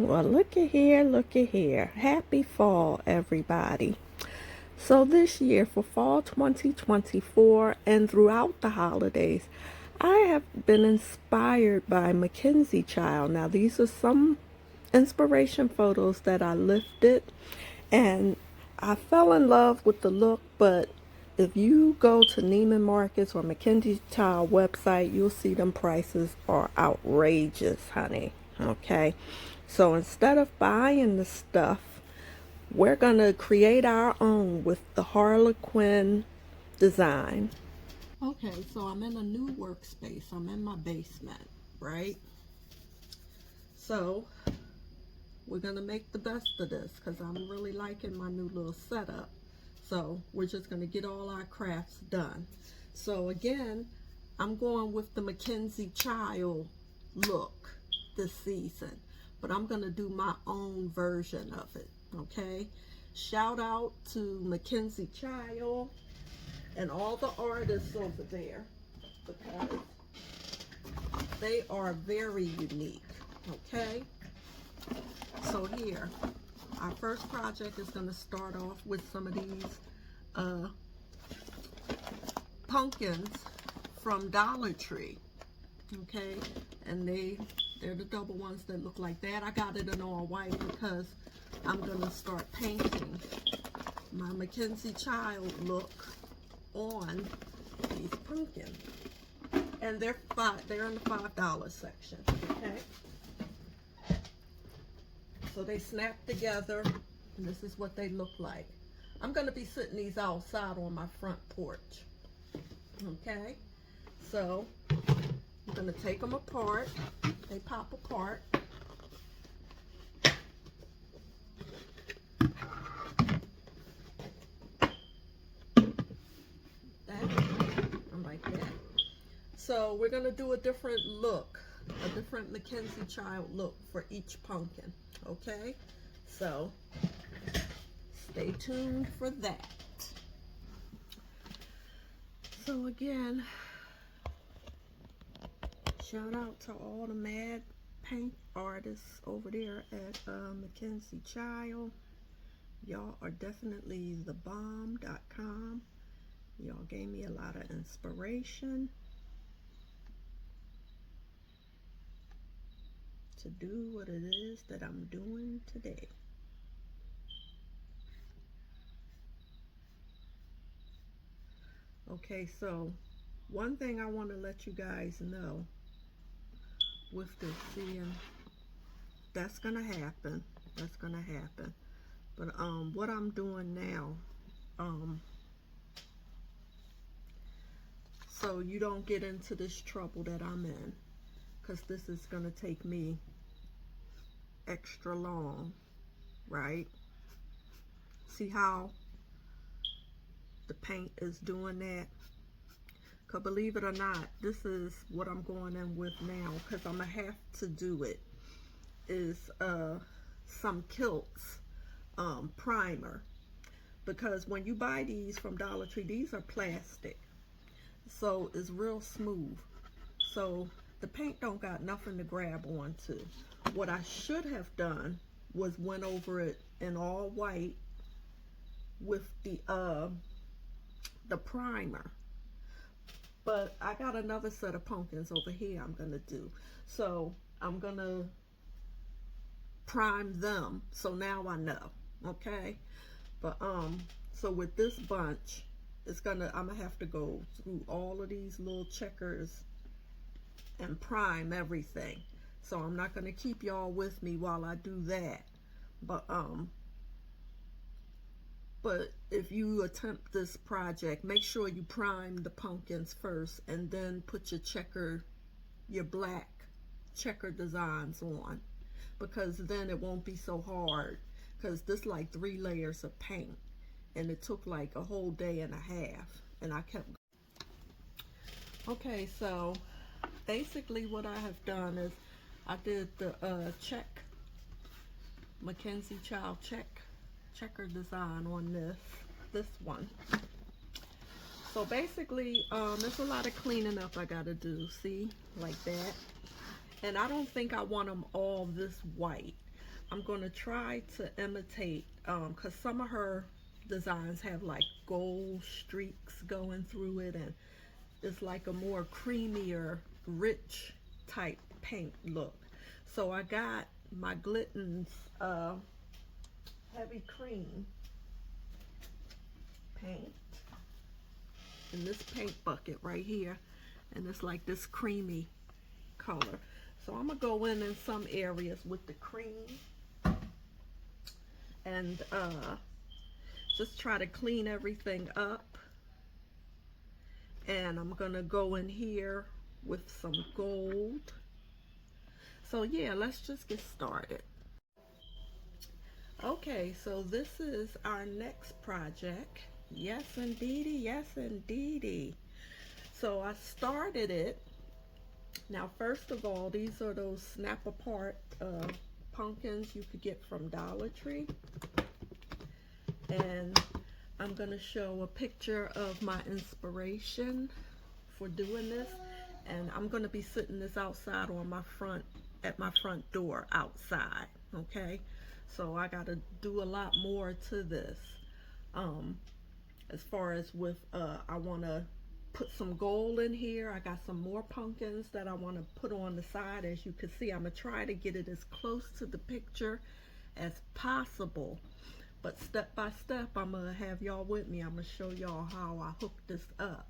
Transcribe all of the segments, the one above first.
Well, look at here. Happy fall, everybody. So, this year for fall 2024 and throughout the holidays, I have been inspired by Mekenzie Child. Now, these are some inspiration photos that I lifted, and I fell in love with the look. But if you go to Neiman Marcus or Mekenzie Child website, you'll see them prices are outrageous, honey. Okay, so instead of buying the stuff, we're gonna create our own with the Harlequin design. Okay, so I'm in a new workspace. I'm in my basement, right? So we're gonna make the best of this because I'm really liking my new little setup. So we're just gonna get all our crafts done. So again, I'm going with the Mekenzie Child look this season, but I'm gonna do my own version of it, okay? Shout out to Mekenzie Child and all the artists over there because they are very unique, okay? So here, our first project is going to start off with some of these pumpkins from Dollar Tree, okay? And they're the double ones that look like that. I got it in all white because I'm going to start painting my Mekenzie Child look on these pumpkins. And they're in the $5 section, okay? So they snap together, and this is what they look like. I'm going to be sitting these outside on my front porch. Okay? So I'm going to take them apart. They pop apart. Like that. So we're going to do a different look, a different Mekenzie Child look for each pumpkin. Okay? So stay tuned for that. So again, shout out to all the mad paint artists over there at Mekenzie Child. Y'all are definitely the bomb.com. Y'all gave me a lot of inspiration to do what it is that I'm doing today. Okay, so one thing I want to let you guys know with this, seeing that's gonna happen. That's gonna happen. But what I'm doing now, so you don't get into this trouble that I'm in, because this is gonna take me extra long, right? See how the paint is doing that? Because believe it or not, this is what I'm going in with now, because I'm gonna have to do it, is some Kilts primer. Because when you buy these from Dollar Tree, these are plastic, so it's real smooth, so the paint don't got nothing to grab onto. What I should have done was went over it in all white with the primer, but I got another set of pumpkins over here I'm gonna do, so I'm gonna prime them, so now I know. Okay, but so with this bunch, I'm gonna have to go through all of these little checkers and prime everything. So I'm not gonna keep y'all with me while I do that. But if you attempt this project, make sure you prime the pumpkins first and then put your black checker designs on, because then it won't be so hard, because this like 3 layers of paint, and it took like a whole day and a half, and I kept. Okay, so basically what I have done is I did the Mekenzie Child checker design on this one. So basically there's a lot of cleaning up I gotta do, see, like that. And I don't think I want them all this white. I'm going to try to imitate, because some of her designs have like gold streaks going through it, and it's like a more creamier, rich type paint look. So I got my Glitten's heavy cream paint in this paint bucket right here, and it's like this creamy color. So I'm gonna go in some areas with the cream and just try to clean everything up. And I'm gonna go in here with some gold. So yeah, let's just get started. Okay, so this is our next project. Yes indeedy, yes indeedy. So I started it. Now first of all, these are those snap apart pumpkins you could get from Dollar Tree. And I'm going to show a picture of my inspiration for doing this. And I'm going to be sitting this outside on my front, at my front door outside. Okay. So I got to do a lot more to this. As far as with, I want to put some gold in here. I got some more pumpkins that I want to put on the side. As you can see, I'm going to try to get it as close to the picture as possible. But step by step, I'm going to have y'all with me. I'm going to show y'all how I hook this up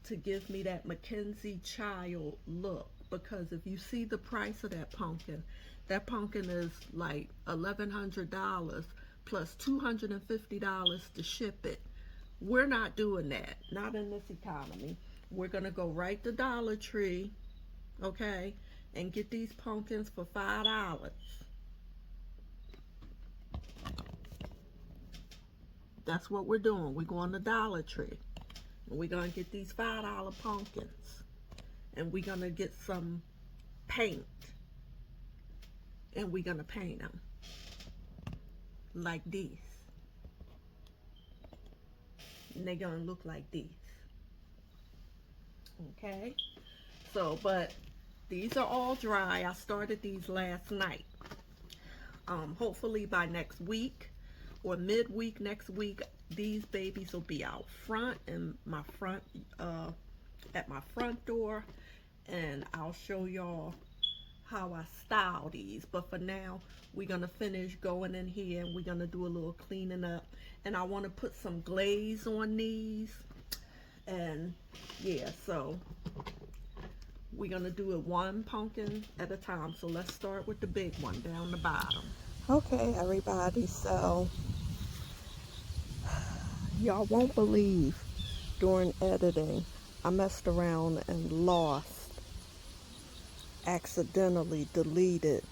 to give me that Mekenzie child look. Because if you see the price of that pumpkin is like $1,100 plus $250 to ship it. We're not doing that. Not in this economy. We're going to go right to Dollar Tree, okay, and get these pumpkins for $5. That's what we're doing. We're going to Dollar Tree. And we're going to get these $5 pumpkins. And we're going to get some paint. And we're going to paint them like these. And they're going to look like these. Okay? So, but these are all dry. I started these last night. Hopefully by next week or midweek next week, these babies will be out front in my front, at my front door, and I'll show y'all how I style these. But for now, we're gonna finish going in here and we're gonna do a little cleaning up. And I want to put some glaze on these, and yeah, so we're gonna do it one pumpkin at a time. So let's start with the big one down the bottom. Okay, everybody, so y'all won't believe, during editing I messed around and accidentally deleted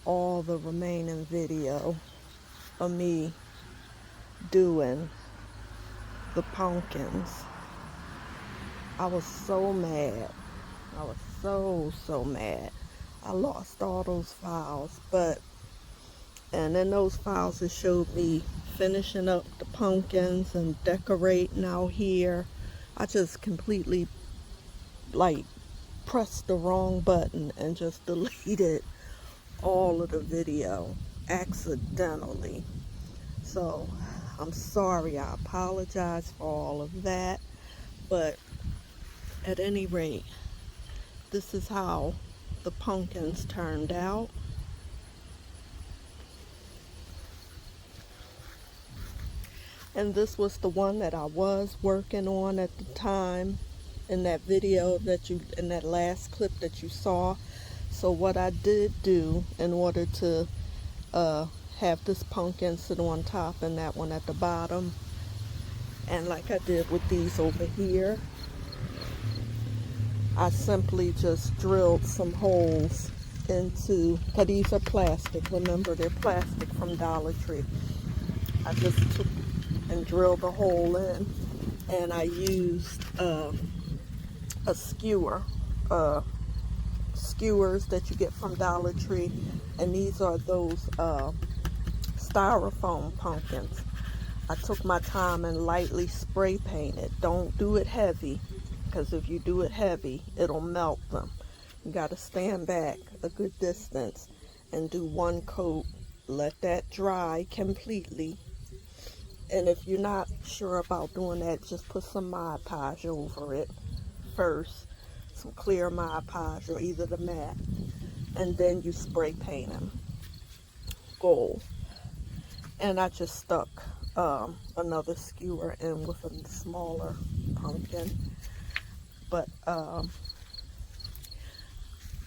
all the remaining video of me doing the pumpkins. I was so mad. I was so mad. I lost all those files, and in those files it showed me finishing up the pumpkins and decorating out here. I just completely like pressed the wrong button and just deleted all of the video accidentally. So I'm sorry. I apologize for all of that, but at any rate, this is how the pumpkins turned out. And this was the one that I was working on at the time in that video in that last clip that you saw. So what I did do in order to have this pumpkin sit on top and that one at the bottom, and like I did with these over here, I simply just drilled some holes into, because these are plastic, remember they're plastic from Dollar Tree. I just took and drilled a hole in, and I used a skewer, skewers that you get from Dollar Tree, and these are those styrofoam pumpkins. I took my time and lightly spray painted. Don't do it heavy, because if you do it heavy, it'll melt them. You got to stand back a good distance and do one coat let that dry completely. And if you're not sure about doing that, just put some Mod Podge over it first, some clear Mod Podge or either the matte, and then you spray paint them gold. And I just stuck another skewer in with a smaller pumpkin. But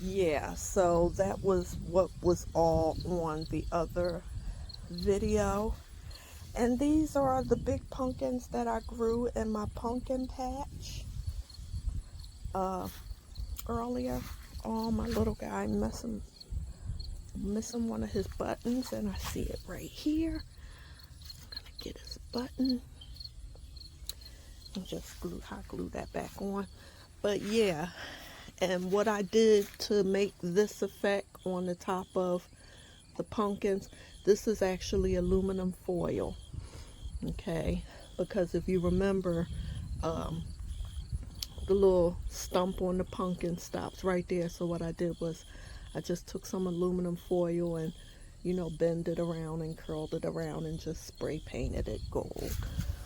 yeah, so that was what was all on the other video. And these are the big pumpkins that I grew in my pumpkin patch earlier. Oh, my little guy missing one of his buttons, and I see it right here. I'm gonna get his button and just hot glue that back on. But yeah, and what I did to make this effect on the top of the pumpkins, this is actually aluminum foil, okay? Because if you remember, the little stump on the pumpkin stops right there. So what I did was I just took some aluminum foil and, you know, bend it around and curled it around and just spray painted it gold,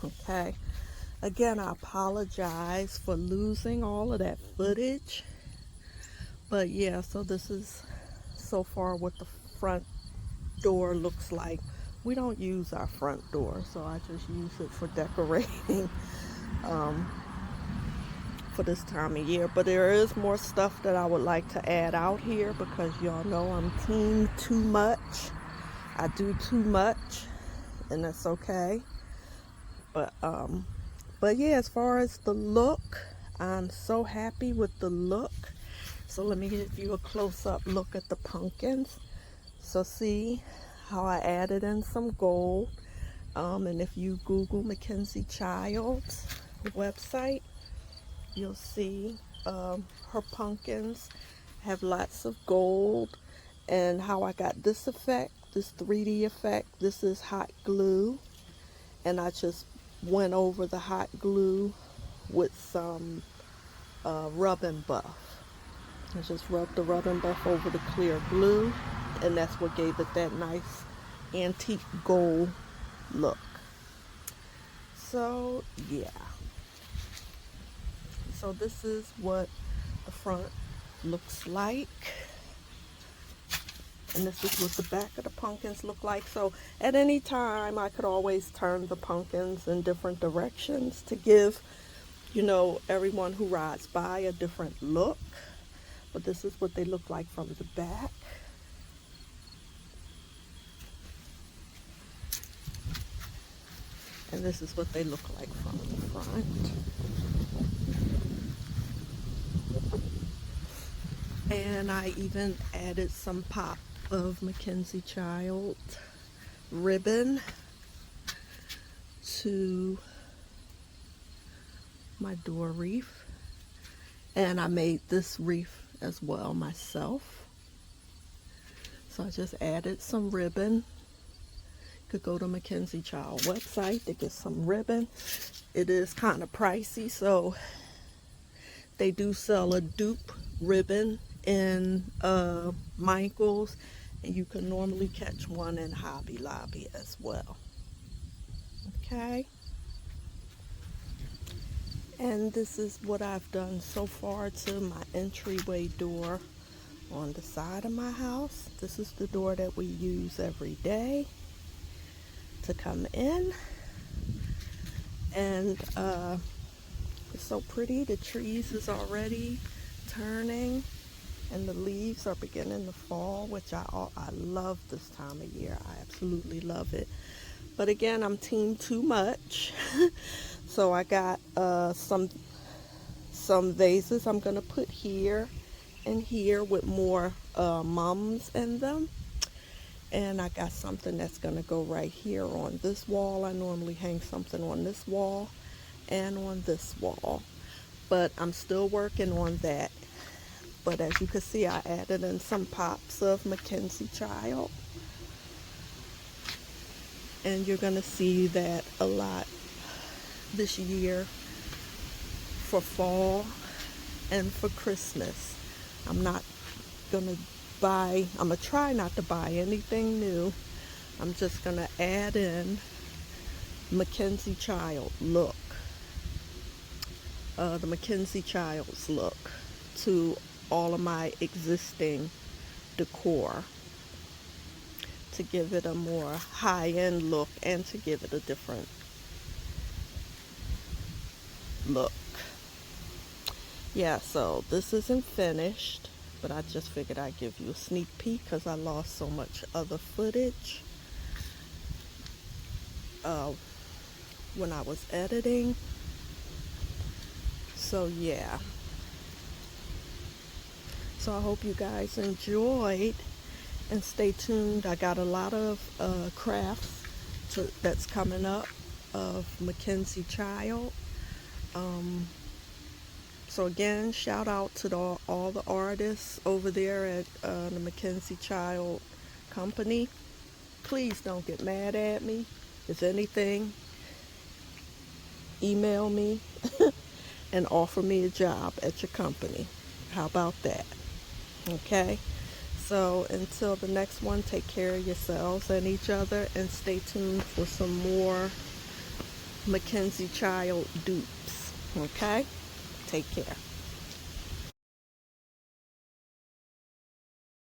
okay? Again, I apologize for losing all of that footage. But yeah, so this is so far what the front door looks like. We don't use our front door, so I just use it for decorating for this time of year. But there is more stuff that I would like to add out here because y'all know I'm team too much. I do too much, and that's okay. But yeah, as far as the look, I'm so happy with the look. So let me give you a close-up look at the pumpkins. So see how I added in some gold. And if you Google Mekenzie Child's website, you'll see her pumpkins have lots of gold. And how I got this effect, this 3D effect, this is hot glue. And I just went over the hot glue with some rub and buff. I just rubbed the rub and buff over the clear glue, and that's what gave it that nice antique gold look. So yeah, so this is what the front looks like, and this is what the back of the pumpkins look like. So at any time I could always turn the pumpkins in different directions to give, you know, everyone who rides by a different look. But this is what they look like from the back. And this is what they look like from the front. And I even added some pop of Mekenzie Child ribbon to my door wreath. And I made this wreath as well myself. So I just added some ribbon. You could go to Mekenzie Child website to get some ribbon. It is kind of pricey, so they do sell a dupe ribbon in Michael's, and you can normally catch one in Hobby Lobby as well. Okay. And this is what I've done so far to my entryway door on the side of my house. This is the door that we use every day to come in. And it's so pretty. The trees is already turning and the leaves are beginning to fall, which I love this time of year. I absolutely love it. But again, I'm team too much. So I got some vases I'm gonna put here and here with more mums in them. And I got something that's gonna go right here on this wall. I normally hang something on this wall and on this wall, but I'm still working on that. But as you can see, I added in some pops of Mekenzie Child, and you're gonna see that a lot this year for fall and for Christmas. I'm gonna try not to buy anything new, I'm just going to add in Mekenzie Child look, the Mekenzie Child's look to all of my existing decor to give it a more high-end look and to give it a different look. Yeah, so this isn't finished, but I just figured I'd give you a sneak peek because I lost so much other footage when I was editing. So yeah, so I hope you guys enjoyed, and stay tuned. I got a lot of crafts that's coming up of Mekenzie Child. So again, shout out to all the artists over there at the Mekenzie Child company. Please don't get mad at me. If anything, email me and offer me a job at your company. How about that? Okay? So until the next one, take care of yourselves and each other, and stay tuned for some more Mekenzie Child dupes. Okay? Take care.